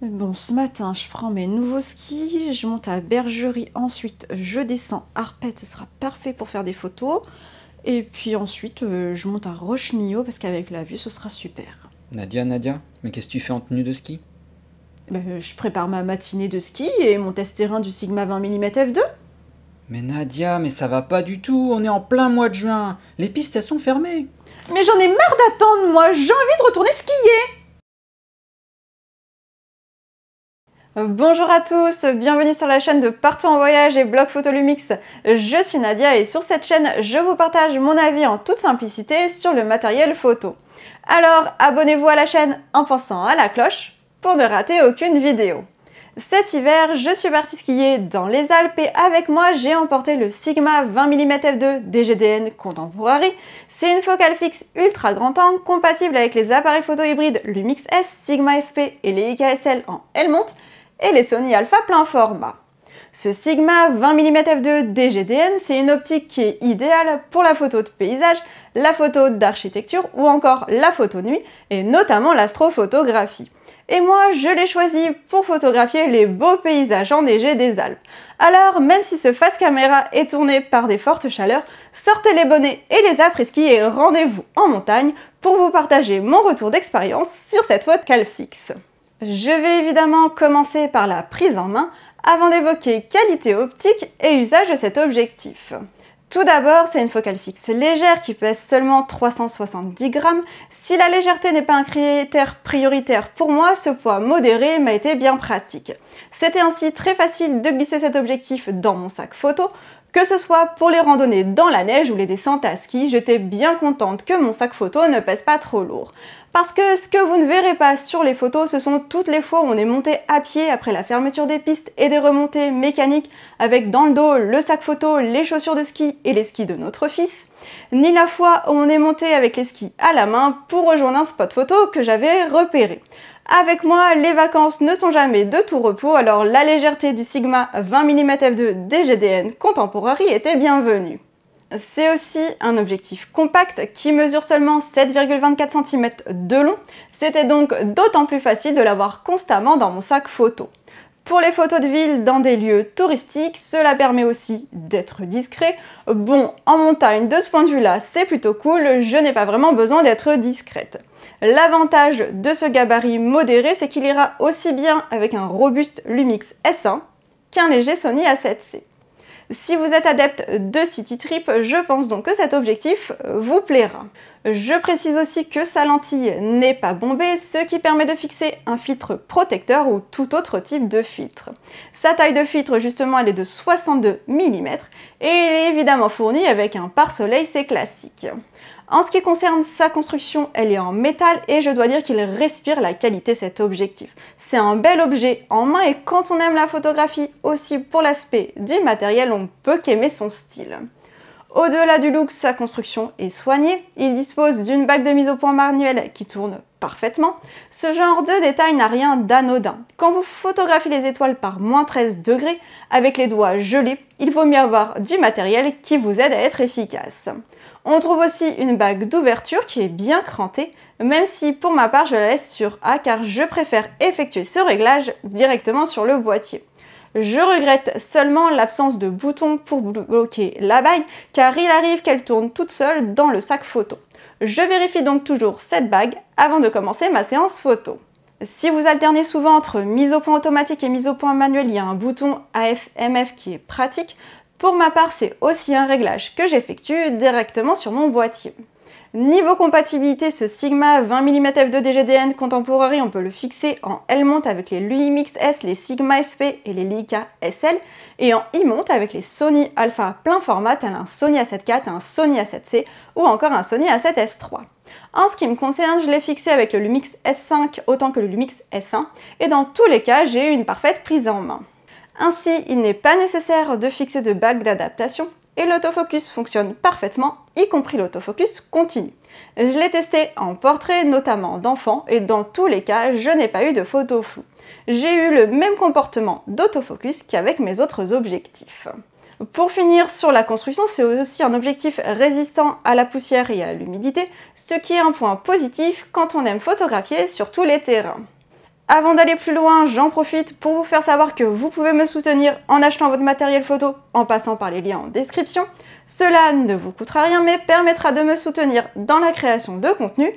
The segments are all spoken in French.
Bon, ce matin, je prends mes nouveaux skis, je monte à Bergerie, ensuite je descends Arpette, ce sera parfait pour faire des photos. Et puis ensuite, je monte à Roche-Millau parce qu'avec la vue, ce sera super. Nadia, mais qu'est-ce que tu fais en tenue de ski? Je prépare ma matinée de ski et mon test terrain du Sigma 20 mm f2. Mais Nadia, mais ça va pas du tout, on est en plein mois de juin. Les pistes, elles sont fermées. Mais j'en ai marre d'attendre, moi, j'ai envie de retourner skier. Bonjour à tous, bienvenue sur la chaîne de Partout en voyage et blog Photolumix. Je suis Nadia et sur cette chaîne, je vous partage mon avis en toute simplicité sur le matériel photo. Alors abonnez-vous à la chaîne en pensant à la cloche pour ne rater aucune vidéo. Cet hiver, je suis partie skier dans les Alpes et avec moi, j'ai emporté le Sigma 20 mm f2 DGDN Contemporary. C'est une focale fixe ultra grand angle compatible avec les appareils photo hybrides Lumix S, Sigma FP et les Leica SL en L-mount et les Sony Alpha plein format. Ce Sigma 20 mm f2 DGDN, c'est une optique qui est idéale pour la photo de paysage, la photo d'architecture ou encore la photo de nuit et notamment l'astrophotographie. Et moi, je l'ai choisi pour photographier les beaux paysages enneigés des Alpes. Alors, même si ce face caméra est tourné par des fortes chaleurs, sortez les bonnets et les après-ski et rendez-vous en montagne pour vous partager mon retour d'expérience sur cette focale fixe. Je vais évidemment commencer par la prise en main avant d'évoquer qualité optique et usage de cet objectif. Tout d'abord, c'est une focale fixe légère qui pèse seulement 370 grammes. Si la légèreté n'est pas un critère prioritaire pour moi, ce poids modéré m'a été bien pratique. C'était ainsi très facile de glisser cet objectif dans mon sac photo. Que ce soit pour les randonnées dans la neige ou les descentes à ski, j'étais bien contente que mon sac photo ne pèse pas trop lourd. Parce que ce que vous ne verrez pas sur les photos, ce sont toutes les fois où on est monté à pied après la fermeture des pistes et des remontées mécaniques avec dans le dos le sac photo, les chaussures de ski et les skis de notre fils, ni la fois où on est monté avec les skis à la main pour rejoindre un spot photo que j'avais repéré. Avec moi, les vacances ne sont jamais de tout repos, alors la légèreté du Sigma 20 mm f2 DGDN Contemporary était bienvenue. C'est aussi un objectif compact qui mesure seulement 7,24 cm de long, c'était donc d'autant plus facile de l'avoir constamment dans mon sac photo. Pour les photos de ville dans des lieux touristiques, cela permet aussi d'être discret. Bon, en montagne, de ce point de vue-là, c'est plutôt cool, je n'ai pas vraiment besoin d'être discrète. L'avantage de ce gabarit modéré, c'est qu'il ira aussi bien avec un robuste Lumix S1 qu'un léger Sony A7C. Si vous êtes adepte de city trip, je pense donc que cet objectif vous plaira. Je précise aussi que sa lentille n'est pas bombée, ce qui permet de fixer un filtre protecteur ou tout autre type de filtre. Sa taille de filtre justement elle est de 62 mm et elle est évidemment fournie avec un pare-soleil, c'est classique. En ce qui concerne sa construction, elle est en métal et je dois dire qu'il respire la qualité cet objectif. C'est un bel objet en main et quand on aime la photographie aussi pour l'aspect du matériel, on peut qu'aimer son style. Au-delà du look, sa construction est soignée. Il dispose d'une bague de mise au point manuelle qui tourne parfaitement. Ce genre de détail n'a rien d'anodin. Quand vous photographiez les étoiles par -13 degrés avec les doigts gelés, il vaut mieux avoir du matériel qui vous aide à être efficace. On trouve aussi une bague d'ouverture qui est bien crantée, même si pour ma part je la laisse sur A car je préfère effectuer ce réglage directement sur le boîtier. Je regrette seulement l'absence de bouton pour bloquer la bague car il arrive qu'elle tourne toute seule dans le sac photo. Je vérifie donc toujours cette bague avant de commencer ma séance photo. Si vous alternez souvent entre mise au point automatique et mise au point manuelle, il y a un bouton AF/MF qui est pratique. Pour ma part, c'est aussi un réglage que j'effectue directement sur mon boîtier. Niveau compatibilité, ce Sigma 20 mm f2 DGDN Contemporary, on peut le fixer en L-mount avec les Lumix S, les Sigma FP et les Leica SL, et en I-mount avec les Sony Alpha plein format, tel un Sony A7 IV, un Sony A7C ou encore un Sony A7S3. En ce qui me concerne, je l'ai fixé avec le Lumix S5 autant que le Lumix S1, et dans tous les cas, j'ai eu une parfaite prise en main. Ainsi, il n'est pas nécessaire de fixer de bague d'adaptation et l'autofocus fonctionne parfaitement, y compris l'autofocus continu. Je l'ai testé en portrait, notamment d'enfants, et dans tous les cas, je n'ai pas eu de photos floues. J'ai eu le même comportement d'autofocus qu'avec mes autres objectifs. Pour finir sur la construction, c'est aussi un objectif résistant à la poussière et à l'humidité, ce qui est un point positif quand on aime photographier sur tous les terrains. Avant d'aller plus loin, j'en profite pour vous faire savoir que vous pouvez me soutenir en achetant votre matériel photo en passant par les liens en description. Cela ne vous coûtera rien mais permettra de me soutenir dans la création de contenu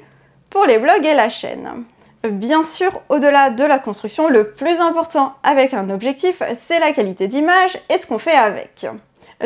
pour les blogs et la chaîne. Bien sûr, au-delà de la construction, le plus important avec un objectif, c'est la qualité d'image et ce qu'on fait avec.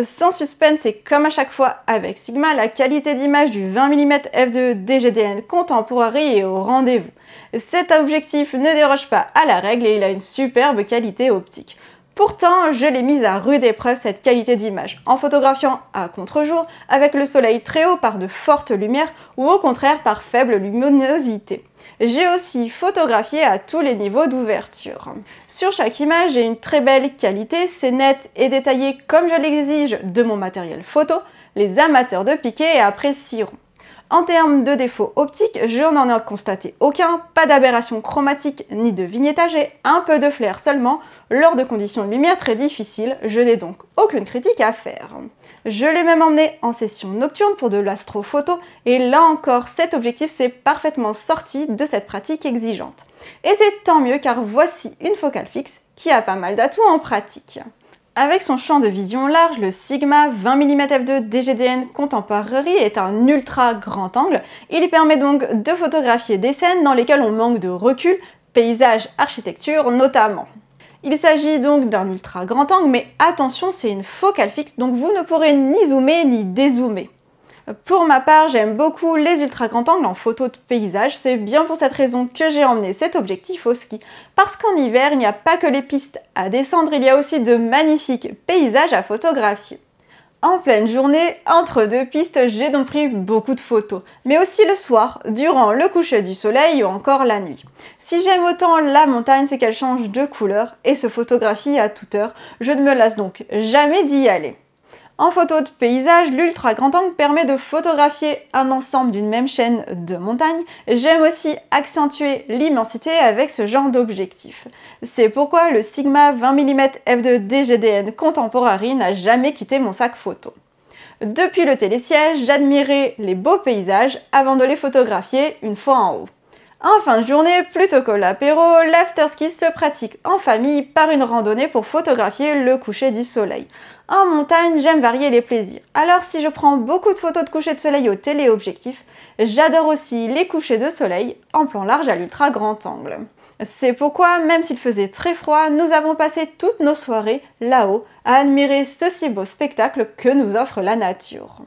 Sans suspense et comme à chaque fois avec Sigma, la qualité d'image du 20 mm f2 DGDN Contemporary est au rendez-vous. Cet objectif ne déroge pas à la règle et il a une superbe qualité optique. Pourtant, je l'ai mise à rude épreuve cette qualité d'image, en photographiant à contre-jour, avec le soleil très haut par de fortes lumières ou au contraire par faible luminosité. J'ai aussi photographié à tous les niveaux d'ouverture. Sur chaque image, j'ai une très belle qualité, c'est net et détaillé comme je l'exige de mon matériel photo. Les amateurs de piqué apprécieront. En termes de défauts optiques, je n'en ai constaté aucun, pas d'aberration chromatique ni de vignettage et un peu de flair seulement lors de conditions de lumière très difficiles, je n'ai donc aucune critique à faire. Je l'ai même emmené en session nocturne pour de l'astrophoto et là encore cet objectif s'est parfaitement sorti de cette pratique exigeante. Et c'est tant mieux car voici une focale fixe qui a pas mal d'atouts en pratique. Avec son champ de vision large, le Sigma 20 mm f2 DGDN Contemporary est un ultra grand angle. Il permet donc de photographier des scènes dans lesquelles on manque de recul, paysage, architecture notamment. Il s'agit donc d'un ultra grand angle, mais attention, c'est une focale fixe, donc vous ne pourrez ni zoomer ni dézoomer. Pour ma part, j'aime beaucoup les ultra grands angles en photo de paysage, c'est bien pour cette raison que j'ai emmené cet objectif au ski. Parce qu'en hiver, il n'y a pas que les pistes à descendre, il y a aussi de magnifiques paysages à photographier. En pleine journée, entre deux pistes, j'ai donc pris beaucoup de photos, mais aussi le soir, durant le coucher du soleil ou encore la nuit. Si j'aime autant la montagne, c'est qu'elle change de couleur et se photographie à toute heure. Je ne me lasse donc jamais d'y aller. En photo de paysage, l'ultra grand angle permet de photographier un ensemble d'une même chaîne de montagnes. J'aime aussi accentuer l'immensité avec ce genre d'objectif. C'est pourquoi le Sigma 20 mm f2 DGDN Contemporary n'a jamais quitté mon sac photo. Depuis le télésiège, j'admirais les beaux paysages avant de les photographier une fois en haut. En fin de journée, plutôt que l'apéro, l'afterski se pratique en famille par une randonnée pour photographier le coucher du soleil. En montagne, j'aime varier les plaisirs. Alors si je prends beaucoup de photos de coucher de soleil au téléobjectif, j'adore aussi les couchers de soleil en plan large à l'ultra grand angle. C'est pourquoi, même s'il faisait très froid, nous avons passé toutes nos soirées là-haut à admirer ce si beau spectacle que nous offre la nature.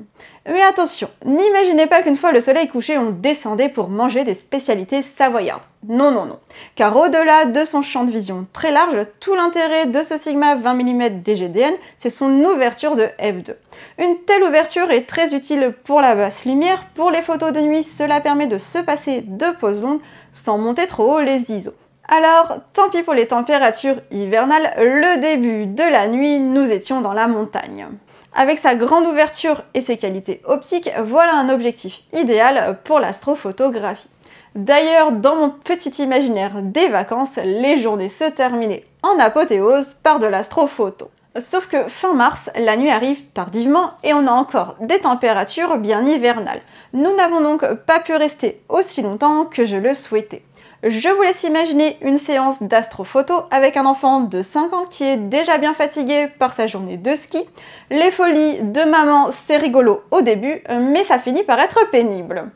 Mais attention, n'imaginez pas qu'une fois le soleil couché, on descendait pour manger des spécialités savoyardes. Non, non, non. Car au-delà de son champ de vision très large, tout l'intérêt de ce Sigma 20 mm DGDN, c'est son ouverture de f2. Une telle ouverture est très utile pour la basse lumière. Pour les photos de nuit, cela permet de se passer de poses longues sans monter trop haut les ISO. Alors, tant pis pour les températures hivernales, le début de la nuit, nous étions dans la montagne. Avec sa grande ouverture et ses qualités optiques, voilà un objectif idéal pour l'astrophotographie. D'ailleurs, dans mon petit imaginaire des vacances, les journées se terminaient en apothéose par de l'astrophoto. Sauf que fin mars, la nuit arrive tardivement et on a encore des températures bien hivernales. Nous n'avons donc pas pu rester aussi longtemps que je le souhaitais. Je vous laisse imaginer une séance d'astrophoto avec un enfant de 5 ans qui est déjà bien fatigué par sa journée de ski. Les folies de maman, c'est rigolo au début, mais ça finit par être pénible.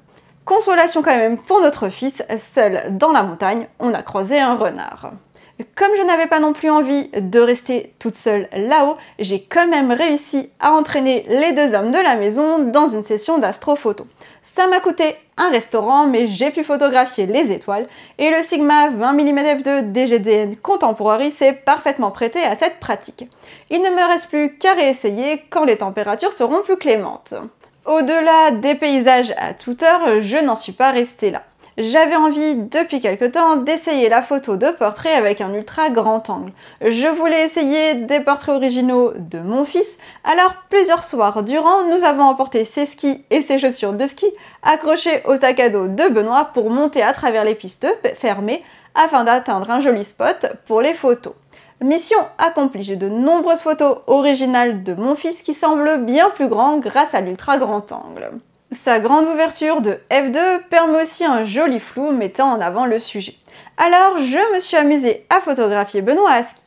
Consolation quand même pour notre fils, seul dans la montagne, on a croisé un renard. Comme je n'avais pas non plus envie de rester toute seule là-haut, j'ai quand même réussi à entraîner les deux hommes de la maison dans une session d'astrophoto. Ça m'a coûté un restaurant, mais j'ai pu photographier les étoiles et le Sigma 20 mm f2 DGDN Contemporary s'est parfaitement prêté à cette pratique. Il ne me reste plus qu'à réessayer quand les températures seront plus clémentes. Au-delà des paysages à toute heure, je n'en suis pas restée là. J'avais envie depuis quelque temps d'essayer la photo de portrait avec un ultra grand angle. Je voulais essayer des portraits originaux de mon fils, alors plusieurs soirs durant, nous avons emporté ses skis et ses chaussures de ski accrochés au sac à dos de Benoît pour monter à travers les pistes fermées afin d'atteindre un joli spot pour les photos. Mission accomplie, j'ai de nombreuses photos originales de mon fils qui semblent bien plus grands grâce à l'ultra grand angle. Sa grande ouverture de f2 permet aussi un joli flou mettant en avant le sujet. Alors je me suis amusée à photographier Benoît à ski.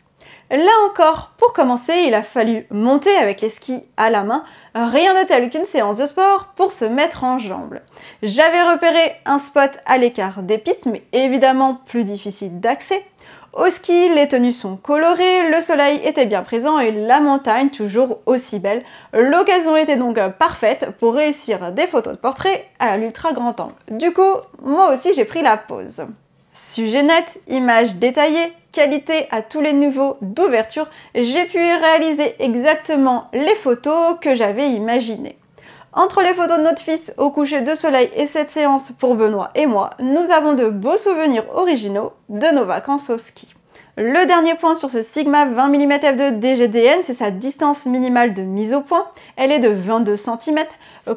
Là encore, pour commencer, il a fallu monter avec les skis à la main, rien de tel qu'une séance de sport pour se mettre en jambes. J'avais repéré un spot à l'écart des pistes, mais évidemment plus difficile d'accès. Au ski, les tenues sont colorées, le soleil était bien présent et la montagne toujours aussi belle. L'occasion était donc parfaite pour réussir des photos de portrait à l'ultra grand angle. Du coup, moi aussi j'ai pris la pause. Sujet net, images détaillées, qualité à tous les niveaux d'ouverture, j'ai pu réaliser exactement les photos que j'avais imaginées. Entre les photos de notre fils au coucher de soleil et cette séance pour Benoît et moi, nous avons de beaux souvenirs originaux de nos vacances au ski. Le dernier point sur ce Sigma 20 mm f2 DGDN, c'est sa distance minimale de mise au point. Elle est de 22 cm.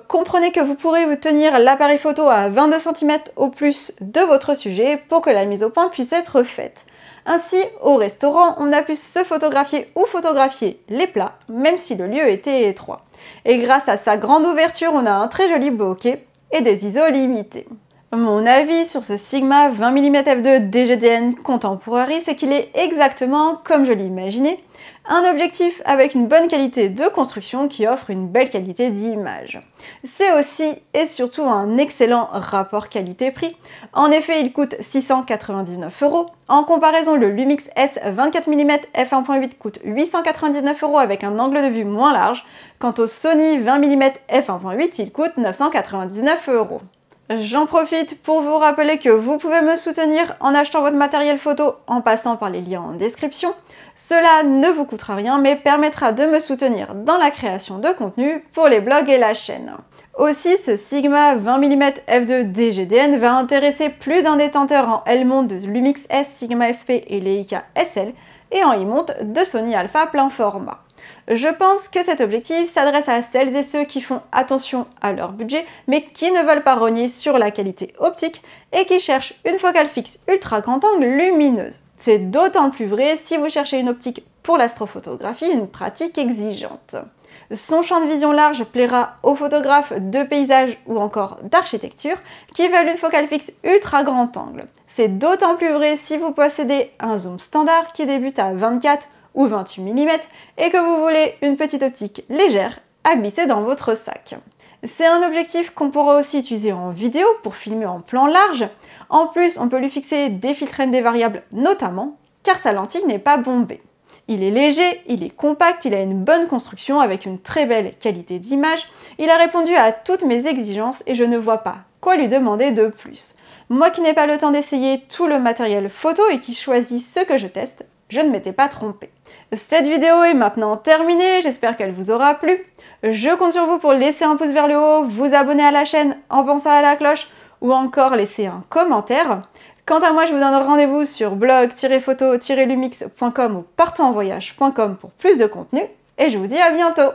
Comprenez que vous pourrez vous tenir l'appareil photo à 22 cm au plus de votre sujet pour que la mise au point puisse être faite. Ainsi, au restaurant, on a pu se photographier ou photographier les plats, même si le lieu était étroit. Et grâce à sa grande ouverture, on a un très joli bokeh et des ISO limités. Mon avis sur ce Sigma 20 mm f2 DGDN Contemporary, c'est qu'il est exactement comme je l'imaginais, un objectif avec une bonne qualité de construction qui offre une belle qualité d'image. C'est aussi et surtout un excellent rapport qualité-prix. En effet, il coûte 699 €. En comparaison, le Lumix S 24 mm f1.8 coûte 899 € avec un angle de vue moins large. Quant au Sony 20 mm f1.8, il coûte 999 €. J'en profite pour vous rappeler que vous pouvez me soutenir en achetant votre matériel photo en passant par les liens en description. Cela ne vous coûtera rien mais permettra de me soutenir dans la création de contenu pour les blogs et la chaîne. Aussi, ce Sigma 20 mm f2 DGDN va intéresser plus d'un détenteur en L-mount de Lumix S, Sigma FP et Leica SL et en e-mount de Sony Alpha plein format. Je pense que cet objectif s'adresse à celles et ceux qui font attention à leur budget, mais qui ne veulent pas rogner sur la qualité optique et qui cherchent une focale fixe ultra grand angle lumineuse. C'est d'autant plus vrai si vous cherchez une optique pour l'astrophotographie, une pratique exigeante. Son champ de vision large plaira aux photographes de paysage ou encore d'architecture qui veulent une focale fixe ultra grand angle. C'est d'autant plus vrai si vous possédez un zoom standard qui débute à 24 ou 28 mm et que vous voulez une petite optique légère à glisser dans votre sac. C'est un objectif qu'on pourra aussi utiliser en vidéo pour filmer en plan large. En plus, on peut lui fixer des filtres ND variables notamment, car sa lentille n'est pas bombée. Il est léger, il est compact, il a une bonne construction avec une très belle qualité d'image. Il a répondu à toutes mes exigences et je ne vois pas quoi lui demander de plus. Moi qui n'ai pas le temps d'essayer tout le matériel photo et qui choisis ce que je teste, je ne m'étais pas trompée. Cette vidéo est maintenant terminée, j'espère qu'elle vous aura plu. Je compte sur vous pour laisser un pouce vers le haut, vous abonner à la chaîne en pensant à la cloche ou encore laisser un commentaire. Quant à moi, je vous donne rendez-vous sur blog-photo-lumix.com ou partonsenvoyage.com pour plus de contenu et je vous dis à bientôt.